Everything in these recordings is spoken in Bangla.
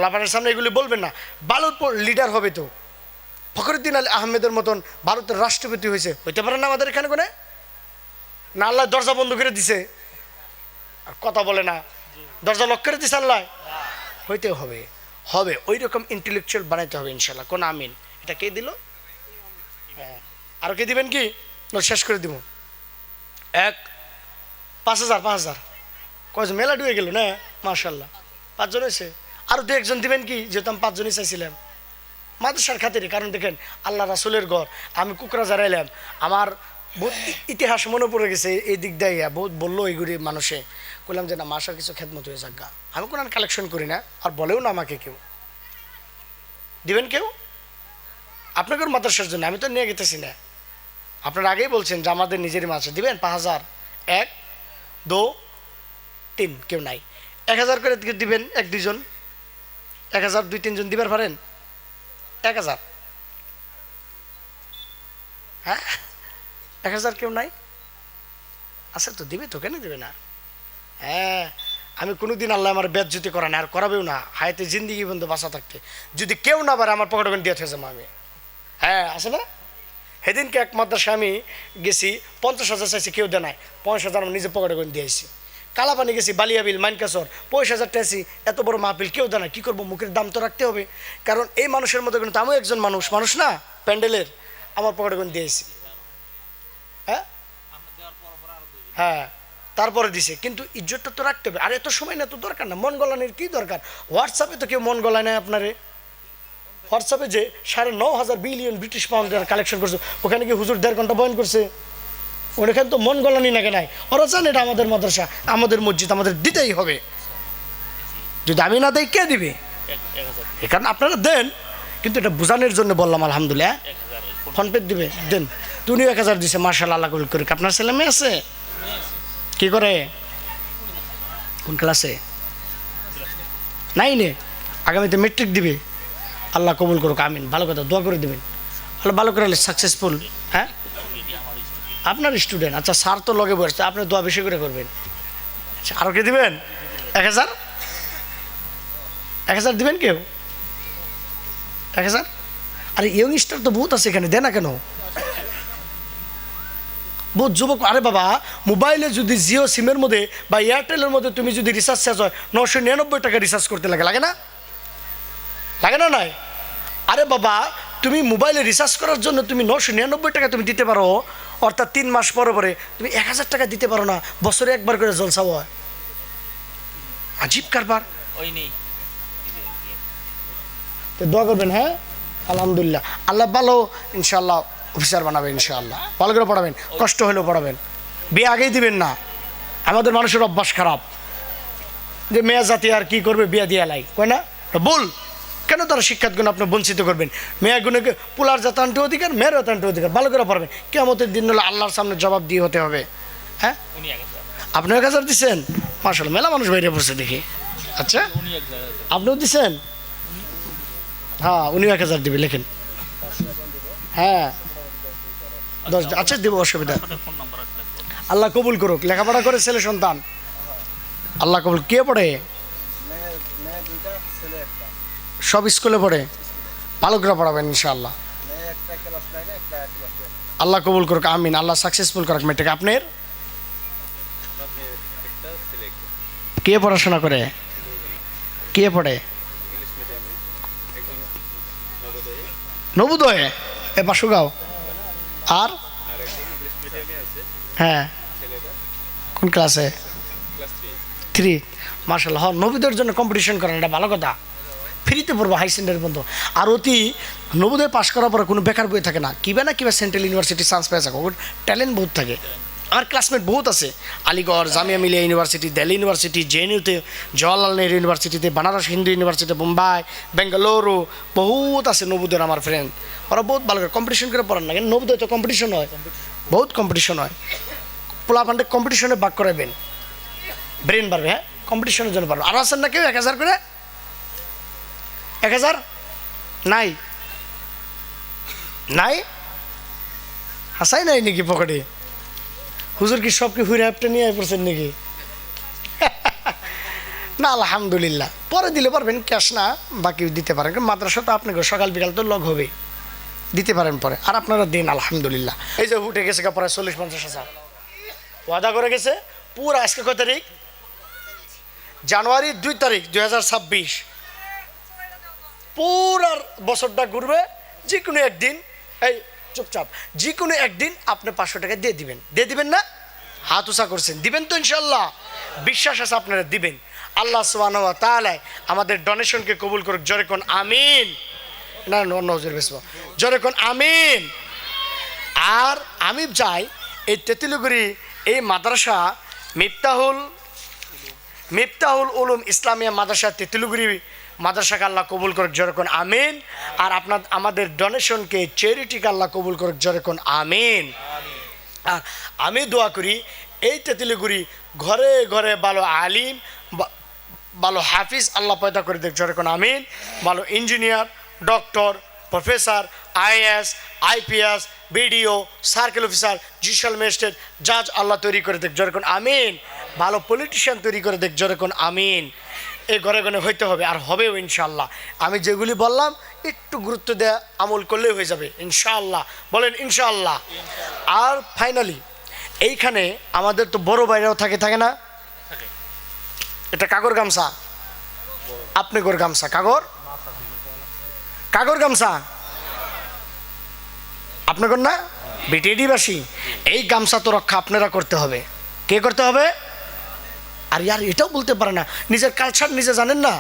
লাভারের সামনে এগুলি বলবেন না। ভারত লিডার হবে তো, ফখরুদ্দিন আলী আহমেদের মতন ভারতের রাষ্ট্রপতি হইতে পারে না আমাদের এখানে কোনে না? আল্লাহ দরজা বন্ধ করে দিছে আর কথা বলে না, দরজা লক করে দিছে আল্লাহ। হইতে হবে হবে ওই রকম ইন্টেলেকচুয়াল বানাইতে হবে ইনশাল্লাহ। কোন আমিন। এটা কে দিল? হ্যাঁ, আরো কে দিবেন কি? শেষ করে দিব। 5,000 কয়জন মেলা ডুয়ে গেল না? মাশাল্লাহ 5 জন হয়েছে। আরো 2-1 জন দিবেন কি? যেহেতু আমি 5 জনই চাইছিলাম মাদ্রাসার খাতিরে। কারণ দেখেন আল্লাহ রাসুলের ঘর, আমি কুকরা জারাইলাম, আমার বহুত ইতিহাস মনে পড়ে গেছে এই দিক দিয়ে। বহুত বললো এইগুলি মানুষে, বললাম যে না মাসার কিছু খেদমত হয়ে যাক গা। আমি কোনো কালেকশন করি না, আর বলেও না আমাকে কেউ। দিবেন কেউ? আপনাকে মাদ্রাসার জন্য আমি তো নিয়ে গেতেছি না। আপনারা আগেই বলছেন যে আমাদের নিজেরই মাদ্রাসা দিবেন 5,000। 1 2 3 কেউ নাই। 1,000 করে দিবেন 1-2 জন। 1,000 2-3 জন দিবার পারেন? 1,000। হ্যাঁ 1,000 কেউ নাই? আচ্ছা তো দিবে তো, কেন দিবে না? হ্যাঁ, আমি কোনোদিন আল্লাহ আমার বেজ্জতি করা না, আর করাবেও না হায়াতে জিন্দিগি বন্ধু বাঁচা থাকতে। যদি কেউ না পারে আমার পকেটে দিয়ে থেকে যাবো আমি। হ্যাঁ আছে না? সেদিনকে এক মাদ্রাসায় আমি গেছি, 50,000 চাইছি, কেউ দেয় নাই। 50,000 আমি নিজে পকেটে করে দিয়েছি। কালাপানি গেছি, বালিয়াবিল, মাইনকাসর, 50,000 টাইছি, এত বড় মাহফিল, কেউ দেয় না। কী করবো? মুখের দাম তো রাখতে হবে। কারণ এই মানুষের মধ্যে কিন্তু আমিও একজন মানুষ না প্যান্ডেলের, আমার পকেটে করে দিয়েছি। হ্যাঁ হ্যাঁ তারপরে দিছে, কিন্তু ইজ্জতটা তো রাখতে হবে। আর এত সময় না তো দরকার না, মন গলানোর কি দরকার? হোয়াটসঅ্যাপে তো কেউ মন গলায় নাই আপনারে। হোয়াটসঅ্যাপে যে 9,500 বিলিয়ন ব্রিটিশ পাউন্ডের কালেকশন করছে, ওখানে কি হুজুর 1.5 ঘন্টা বয়ান করছে? ওখানে তো মন গলানি নাকি নাই? ওরা জানে এটা আমাদের মাদ্রাসা, আমাদের মসজিদ, আমাদের দিতেই হবে। যদি আমি না দেই কে দিবে? এ কারণ আপনারা দেন, কিন্তু এটা বোঝানোর জন্য বললাম। আলহামদুলিল্লাহ ফোনপে দিবে দেন। তুমিও 1,000 দিছে, মার্শাল্লাহ, আল্লাহ কবুল করুক। আপনার ছেলে মেয়ে আছে? কি করে? কোন ক্লাসে? 9-এ? আগামীতে মেট্রিক দিবে, আল্লাহ কবুল করুক, আমিন। ভালো কথা, দোয়া করে দেবেন আল্লাহ ভালো করে সাকসেসফুল। হ্যাঁ আপনার স্টুডেন্ট, আচ্ছা স্যার তো লগে বসছে, আপনি দোয়া বেশি করে করবেন। আচ্ছা আরও কে দিবেন? 1,000 1,000 দিবেন কেউ? 1,000? আরে ইয়ংস্টার তো বহুত আছে এখানে, দেয় না কেন? বহুত যুবক। আরে বাবা, মোবাইলে যদি জিও সিমের মধ্যে বা এয়ারটেলের মধ্যে তুমি যদি রিচার্জ শেষ হয়, 999 টাকা রিচার্জ করতে লাগে, লাগে না? লাগে না? নয়? আরে বাবা, তুমি মোবাইলে রিচার্জ করার জন্য তুমি 999 টাকা তুমি দিতে পারো, অর্থাৎ 3 মাস পরে পরে তুমি 1,000 টাকা দিতে পারো না? বছরে একবার করে জলসা হয়, আজীব কারবার। তো দোয়া করবেন। হ্যাঁ আলহামদুলিল্লাহ, আল্লাহ ভালো ইনশাআল্লাহ অফিসার বানাবেন, ইনশাআল্লাহ ভালো করে পড়াবেন, কষ্ট হলেও পড়াবেন। বিয়ে আগেই দিবেন না। আমাদের মানুষের অভ্যাস খারাপ যে মেয়ে জাতি আর কি করবে, বিয়ে দিয়ে লাই কয় না, বল কেন? তারা শিক্ষার গুণ আপনি বঞ্চিত করবেন। মেয়ে গুণকে পোলার জাতানটি অধিকার, মেয়ের জাতানটি অধিকার, ভালো করে পড়বেন। কিয়ামতের দিন হলে আল্লাহর সামনে জবাব দিয়ে হতে হবে। হ্যাঁ আপনি 1,000 দিচ্ছেন? মাশাআল্লাহ, মেলা মানুষ বাইরে পড়ছে দেখি। আচ্ছা আপনিও দিচ্ছেন? হ্যাঁ উনিও 1,000 দিবে, লেখেন। হ্যাঁ 10। আচ্ছা দিব, অসুবিধা। আল্লাহ কবুল করুক, লেখাপড়া করে ছেলে সন্তান, আল্লাহ কবুল। কে পড়ে? সব স্কুলে পড়ে, ভালো করে পড়াবেন ইনশাআল্লাহ। আল্লাহ কবুল করুক, আমিন। আল্লাহ সাকসেসফুল করুক মেয়েটাকে। আপনার কে পড়াশোনা করে? কে পড়ে? নবোদয়ে? এ বাসুগাঁও। আর হ্যাঁ কোন ক্লাসে? 3। মাশাআল্লাহ, হ্যাঁ নবোদয়ের জন্য কম্পিটিশন করেন, এটা ভালো কথা। ফ্রিতে পড়বো হাই সেকেন্ডারি পর্যন্ত। আর অতি নবোদয় পাশ করার পরে কোনো বেকার বই থাকে না, কিবা না কিবা সেন্ট্রাল ইউনিভার্সিটি চান্স পেয়ে থাকো, ট্যালেন্ট বহুত থাকে। আমার ক্লাসমেট বহুত আছে, আলিগড়, জামিয়া মিলিয়া ইউনিভার্সিটি, দিল্লি ইউনিভার্সিটি, জেএনইউতে, জওয়াহরলাল নেহরু ইউনিভার্সিটিতে, বানারস হিন্দু ইউনিভার্সিটি, মুম্বাই, বেঙ্গালুরু, বহুত আছে নবোদয়ের আমার ফ্রেন্ড। ওরা বহুত ভালো করে কম্পিটিশন করে পড়ান না, কিন্তু নবোদয় তো কম্পিটিশন হয়, বহুত কম্পিটিশন হয়। পোলা পান্ডে কম্পিটিশনে ভাগ করাবেন, ব্রেন বাড়বে। হ্যাঁ কম্পিটিশনের জন্য পারবে। আরও আছেন না কেউ? 1,000 করে? 1,000 নাই? নাই হাসাই নাই নাকি পকেটে? হুজুর কি সব কি হুইরে অ্যাপটা নিয়ে পড়ছেন নাকি? না আলহামদুলিল্লাহ, পরে দিলে পারবেন, ক্যাশ না বাকি দিতে পারেন, কারণ মাদ্রাসা তো আপনাকে সকাল বিকাল তো লগ হবে, দিতে পারেন পরে। আর আপনারা দিন আলহামদুলিল্লাহ। এই যে উঠে গেছে প্রায় 40-50,000 ওয়াদা করে গেছে পুরো। আজকে কয় তারিখ? জানুয়ারি 2 তারিখ 2026। পুরার বছরটা ঘুরবে, যে কোনো একদিন, এই চুপচাপ, যে কোনো একদিন আপনি 500 টাকা দিয়ে দিবেন। দিয়ে দিবেন না? হাত উঁচা করছেন, দিবেন তো ইনশাল্লাহ? বিশ্বাস আছে আপনারা দিবেন। আল্লাহ সুবহানাহু ওয়া তাআলা আমাদের ডোনেশনকে কবুল করুক। জোরে কোন আমিন। না অন্য হুজুর বেসবো, জোরে কোন আমিন। আর আমি চাই এই তেঁতুলিগুড়ি এই মাদ্রাসা মিফতাহুল উলুম ইসলামিয়া মাদ্রাসা তেঁতুলিগুড়ি মাদ্রাসাকে আল্লাহ কবুল করুক। জোরে কোন আমিন। আর আমাদের ডোনেশনকে চ্যারিটিকে আল্লাহ কবুল করুক। জোরে কোন আমিন। আর আমি দোয়া করি এই তেঁতুলিগুড়ি ঘরে ঘরে ভালো আলিম, ভালো হাফিজ আল্লাহ পয়দা করে দেখ। জোরে কোন আমিন। ভালো engineer, doctor, professor, IAS, IPS, BDO, circle officer, judicial magistrate, জাজ আল্লাহ তৈরি করে দেখ। জোরে কোন আমিন। ভালো পলিটিশিয়ান তৈরি করে দেখ। জোরে কোন আমিন। এই ঘরে ঘরে হইতে হবে, আর হবেও ইনশাআল্লাহ। আমি যেগুলি বললাম একটু গুরুত্ব দেয়া আমল করলেই হয়ে যাবে ইনশাআল্লাহ। বলেন ইনশাআল্লাহ। আর ফাইনালি এইখানে আমাদের তো বড় বাইরেও থাকে না? এটা কাগর গামছা, আপনি গোর গামছা, কাগর গামছা আপনার না বিটিএডিবাসী। এই গামছা তো রক্ষা আপনারা করতে হবে। কে করতে হবে? আর ইয়ার এটাও বলতে পারে না, নিজের কালচার নিজে জানেন না,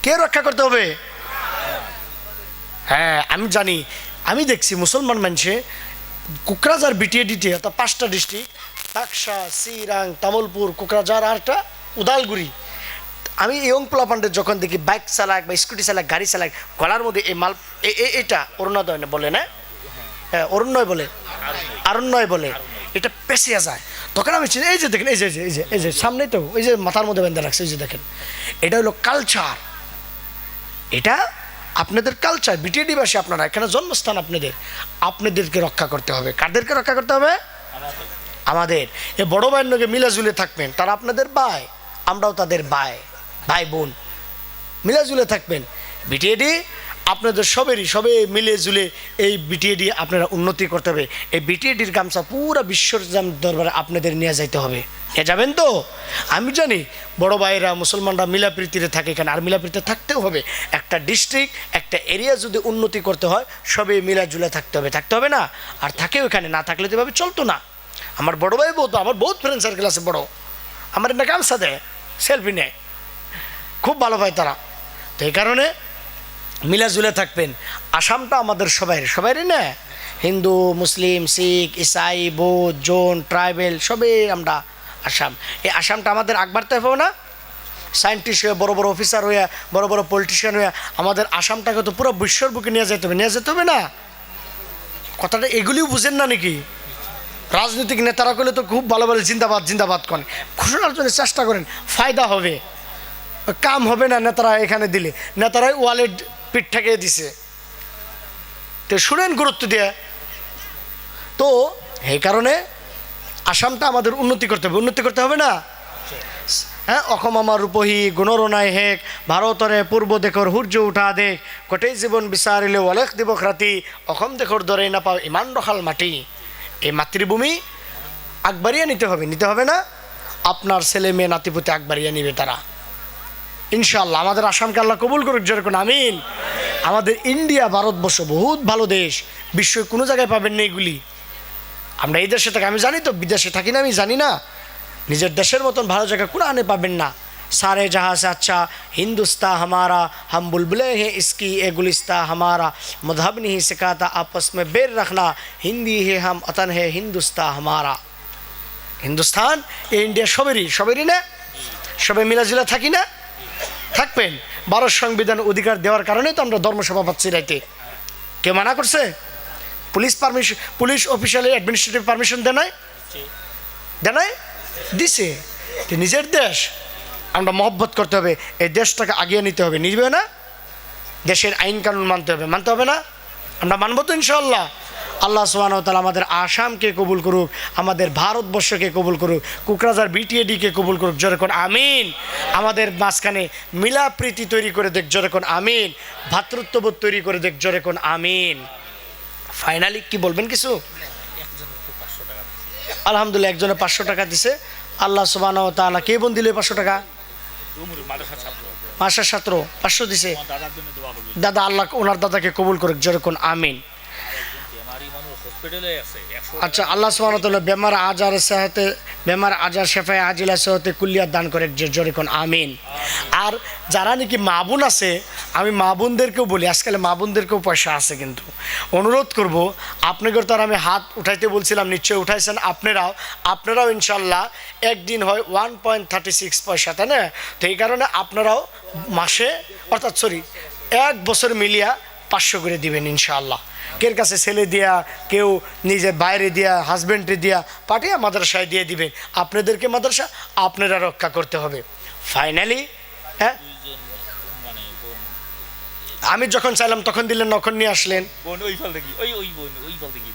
কে রক্ষা করতে হবে? হ্যাঁ আমি জানি, আমি দেখছি মুসলমান মানুষে কোকরাঝার বিটিএডিতে অর্থাৎ 5টা ডিস্ট্রিক্ট, বাক্সা, চিরাং, তামলপুর, কোকরাঝার আর একটা উদালগুড়ি। আমি ইয়ং পোলাপান্ডের যখন দেখি বাইক চালাক বা স্কুটি চালাক, গাড়ি চালাক, গলার মধ্যে এই মাল, এটা অরুণোদয় বলে না, হ্যাঁ অরণ্যয় বলে, আরণ্যয় বলে, এটা পেঁচিয়ে যায়। তখন আমি এই যে দেখেন, এই যে সামনে তো ওই যে মাথার মধ্যে বেঁধে রাখছে, এই যে দেখেন, এটা হলো কালচার। এটা আপনাদের কালচার, বিটিএডিবাসী আপনারা, এখানে জন্মস্থান আপনাদেরকে রক্ষা করতে হবে। কাদেরকে রক্ষা করতে হবে? আমাদের। এ বড় ভাইয়ের সঙ্গে মিলাজুলে থাকবেন, তারা আপনাদের ভাই, আমরাও তাদের ভাই বোন, মিলাজুলে থাকবেন। বিটিএডি আপনাদের সবে মিলে জুলে এই বিটিএডি আপনারা উন্নতি করতে হবে। এই বিটিএডির গামছা পুরো বিশ্বর দরবারে আপনাদের নিয়ে যাইতে হবে। নিয়ে যাবেন তো? আমি জানি বড় ভাইয়েরা মুসলমানরা মিলাপ্রীতিতে থাকে এখানে, আর মিলাপ্রীতিতে থাকতেও হবে। একটা ডিস্ট্রিক্ট, একটা এরিয়া যদি উন্নতি করতে হয় সবে মিলাজুলে থাকতে হবে না? আর থাকেও এখানে, না থাকলে তো এভাবে চলতো না। আমার বড় ভাই আমার বহুত ফ্রেন্ড সার্কেল আছে বড়, আমার এটা গামছা দেয়, সেলফি নেয়, খুব ভালো পায় তারা। তো এই কারণে মিলাজুলে থাকবেন। আসামটা আমাদের সবাইরই না, হিন্দু, মুসলিম, শিখ, ইসাই, বৌদ্ধ, জৈন, ট্রাইবেল সবে আমরা আসাম। এই আসামটা আমাদের আগ বাড়তে হবে না? সায়েন্টিস্ট হয়ে, বড় বড় অফিসার হয়ে, বড় বড় পলিটিশিয়ান হয়ে আমাদের আসামটাকে তো পুরো বিশ্বর বুকে নিয়ে যেতে হবে না? কথাটা এগুলিও বুঝেন না নাকি? রাজনৈতিক নেতারা করলে তো খুব ভালো জিন্দাবাদ করেন, ঘোষণার জন্য চেষ্টা করেন, ফায়দা হবে, কাম হবে না নেতারা এখানে দিলে। নেতারাই ওয়ালেট পিঠ ঠেকিয়ে দিছে, তো শুনেন গুরুত্ব দিয়ে। তো এই কারণে আসামটা আমাদের উন্নতি করতে হবে না? হ্যাঁ, অসম আমার রূপহী গুণরনাই হেক, ভাৰতৰে পূৰ্ব দেশৰ সূৰ্য উঠা দেশ, গোটেই জীৱন বিচাৰিলে অলেখ দিৱস ৰাতি, অসম দেশৰ দৰে নাপাওঁ ইমান ৰসাল মাটি। এই মাতৃভূমি আগবাড়িয়ে নিতে হবে না? আপনার ছেলে মেয়ে নাতিপুতি আগবাড়িয়ে নিবে তারা ইনশাআল্লাহ। আমাদের আসামকে আল্লাহ কবুল করুক। যেরকম আমিন। আমাদের ইন্ডিয়া, ভারতবর্ষ বহুত ভালো দেশ, বিশ্বের কোনো জায়গায় পাবেন না এগুলি। আমরা এই দেশে থাকি, আমি জানি তো, বিদেশে থাকি না আমি জানি না, নিজের দেশের মতন ভালো জায়গা কোরআনে পাবেন না। सारे जहाँ से अच्छा हिंदुस्तान हमारा, हम बुलबुले हैं इसकी ए गुलिस्तान हमारा, मजहब नहीं सिखाता आपस में बैर रखना, हिंदी है हम वतन है हिंदुस्तान हमारा। हिंदुस्तान ए इंडिया সবেরই না? সবাই মিলাজুলা থাকি না? থাকবেন। ভারত সংবিধান অধিকার দেওয়ার কারণেই তো আমরা ধর্মসভা পাচ্ছি রাইতে। কে মানা করছে? পুলিশ অফিসিয়ালি অ্যাডমিনিস্ট্রেটিভ পারমিশন দেয় নাই? দিছে। নিজের দেশ আমরা মহব্বত করতে হবে, এই দেশটাকে আগিয়ে নিতে হবে, নিবে না? দেশের আইন কানুন মানতে হবে না? আমরা মানব তো ইনশাআল্লাহ। আল্লাহ সুবহানাহু ওয়া তাআলা আমাদের আসামকে কবুল করুক, আমাদের ভারতবর্ষকে কবুল করুক, কোকরাঝার বিটিএডিকে কবুল করুক, যেরকম আমিন। আমাদের মাঝখানে মিলাপ্রীতি তৈরি করে দেখ, যেরকম আমিন। ভ্রাতৃত্ববোধ তৈরি করে দেখ, যেরকম আমিন। ফাইনালি কি বলবেন কিছু? আলহামদুলিল্লাহ, একজনে 500 টাকা দিছে। আল্লাহ সুবহানাহু ওয়া তাআলা কে বোন দিলে 500 টাকা? মাসার ছাত্র 500 দিছে। দাদা, আল্লাহ ওনার দাদাকে কবুল করুক, যেরকম আমিন। আচ্ছা, আল্লাহ সুবহানাহু ওয়া তাআলা বেমার আজার সেহতে, বেমার আজার শেফায়ে আজিলা সেহতে কুল্লিয়াত দান করে, যেরকম আমিন। আর যারা নাকি মা বোন আছে, আমি মা বোনদেরকেও বলি, আজকাল মা বোনদেরকেও পয়সা আছে, কিন্তু অনুরোধ করব, আপনাদের তো আর আমি হাত উঠাইতে বলছিলাম, নিশ্চয়ই উঠাইছেন আপনারাও ইনশাল্লাহ একদিন হয় 1.36 পয়সা, তাই না? তো এই কারণে আপনারাও মাসে, অর্থাৎ এক বছর মিলিয়া 500 করে দিবেন ইনশাআল্লাহ। কের কাছে ছেলে দিয়া, কেউ নিজের বাইরে দিয়া, হাজব্যান্ডে দিয়া পাঠিয়ে মাদ্রাসায় দিয়ে দিবেন। আপনাদেরকে মাদ্রাসা আপনারা রক্ষা করতে হবে। ফাইনালি হ্যাঁ, আমি যখন চাইলাম তখন দিলেন, তখন নিয়ে আসলেন।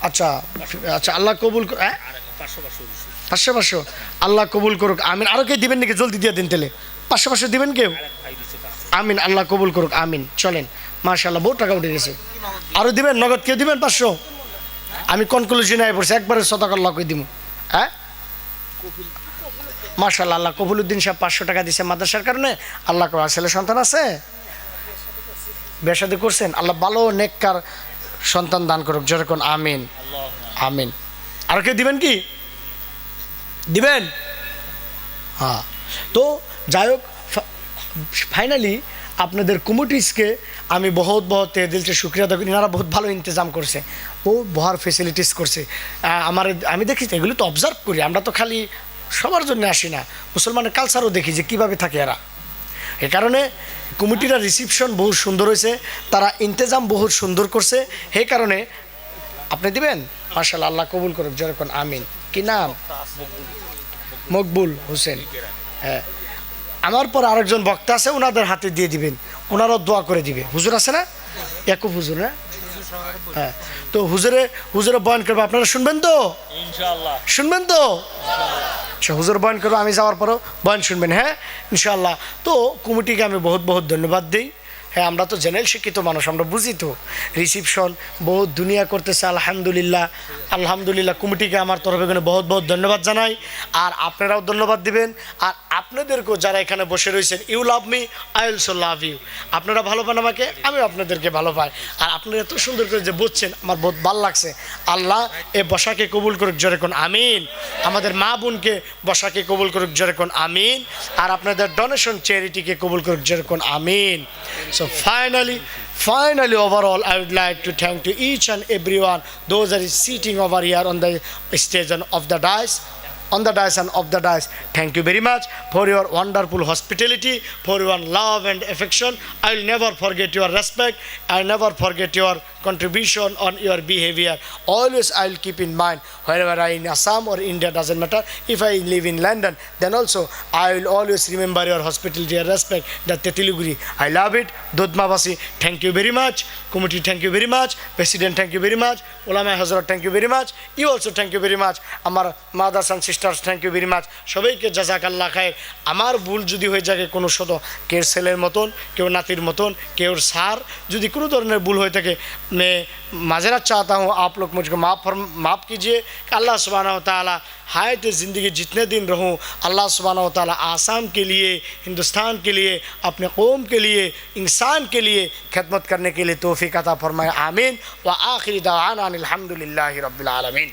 আচ্ছা আচ্ছা, আল্লাহ কবুল। হ্যাঁ, 500 আল্লাহ কবুল করুক, আমিন। আরও কে দিবেন নাকি? জলদি দিয়ে দিন তাহলে। 500 দিবেন কেউ? আমিন, আল্লাহ কবুল করুক, আমিন। চলেন, মাশাআল্লাহ, বহু টাকা উঠে গেছে। আরও দিবেন? নগদ কেউ দিবেন 500? আমি কনক্লুশনে আয় পড়ছি, একবারে সদাকাল্লাহ কই দিব। হ্যাঁ, মাশাআল্লাহ, আল্লাহ কবুলউদ্দিন সাহেব 500 টাকা দিছে মাদ্রাসার কারণে। আল্লাহ করা ছেলে সন্তান আছে, বিয়ে শাদী করছেন, আল্লাহ ভালো নেককার সন্তান দান করুক, যেরকম আমিন আমিন। আর কেউ দিবেন কি? দিবেন? হ্যাঁ। তো যাই হোক, ফাইনালি আপনাদের কমিটিসকে আমি বহুত দিল থেকে শুক্রিয়া আদায় করি। এনারা বহুত ভালো ইন্তজাম করছে, বহুত বহার ফেসিলিটিস করছে। আমি দেখি এগুলো তো অবজার্ভ করি, আমরা তো খালি সবার জন্য আসি না, মুসলমানের কালচারও দেখি যে কীভাবে থাকে এরা। এই কারণে কমিটিরা রিসিপশন বহুত সুন্দর হয়েছে, তারা ইন্তজাম বহুত সুন্দর করছে। সেই কারণে আপনি দিবেন? মাশাআল্লাহ, আল্লাহ কবুল করুক, যেরকম আমিন। কি নাম? মকবুল হোসেন। হ্যাঁ, আমার পর আরেকজন বক্তা আছে, ওনাদের হাতে দিয়ে দিবেন, ওনারাও দোয়া করে দিবে। হুজুর আছে না? ইয়াকুব হুজুর, না? হ্যাঁ, তো হুজুরে বয়ান করবে, আপনারা শুনবেন তো? ইনশাআল্লাহ শুনবেন তো? আচ্ছা, হুজুর বয়ান করবে, আমি যাওয়ার পরও বয়ান শুনবেন। হ্যাঁ, ইনশাআল্লাহ। তো কমিটিকে আমি বহুত ধন্যবাদ দিই। হ্যাঁ, আমরা তো জেনারেল শিক্ষিত মানুষ, আমরা বুঝি তো রিসিপশন বহুত দুনিয়া করতেছে। আলহামদুলিল্লাহ কমিটিকে আমার তরফে বহুত ধন্যবাদ জানাই। আর আপনারাও ধন্যবাদ দিবেন। আর আপনাদেরকেও যারা এখানে বসে রয়েছেন, you love me, I also love you. আপনারা ভালো পান আমাকে, আমি আপনাদেরকে ভালো পাই। আর আপনারা এত সুন্দর করে যে বসছেন, আমার বহুত ভালো লাগছে। আল্লাহ এ বসাকে কবুল করুক, যেরকম আমিন। আমাদের মা বোনকে বসাকে কবুল করুক, যেরকম আমিন। আর আপনাদের ডোনেশন চ্যারিটিকে কবুল করুক, যেরকম আমিন। So finally overall, I would like to thank to each and everyone, those that is sitting over here on the stage and of the dais, on the dais and of the dais. Thank you very much for your wonderful hospitality, for your love and affection. I will never forget your respect. I will never forget your contribution on your behavior. Always I will keep in mind, wherever I in Assam or India, doesn't matter. If I live in London, then also I will always remember your hospitality and respect. The Tetiluguri, I love it. Dodmabasi, thank you very much. Committee, thank you very much. President, thank you very much. Ulama Hazrat, thank you very much. You also thank you very much. Amar mothers and sisters, thank you very much. সবাইকে জাযাকাল্লাহ খায়ের। আমার ভুল যদি হয়ে যায় কোনো শত, কেউ ছেলের মতন, কেউ নাতির মতন, কেউ সার, যদি কোনো ধরনের ভুল হয়ে থাকে, मैं माजरत चाहता हूँ, आप लोग मुझको माफ़ कीजिए। कि अल्लाह सुब्हानहू व तआला हायत ज़िंदगी जितने दिन रहूँ, अल्लाह सुब्हानहू व तआला आसाम के लिए, हिंदुस्तान के लिए, अपने कौम के लिए, इंसान के लिए खिदमत करने के लिए तौफीक अता फरमाए। आमीन। व आखिरी दावाना अनिल हम्दुलिल्लाहि रब्बिल आलमीन।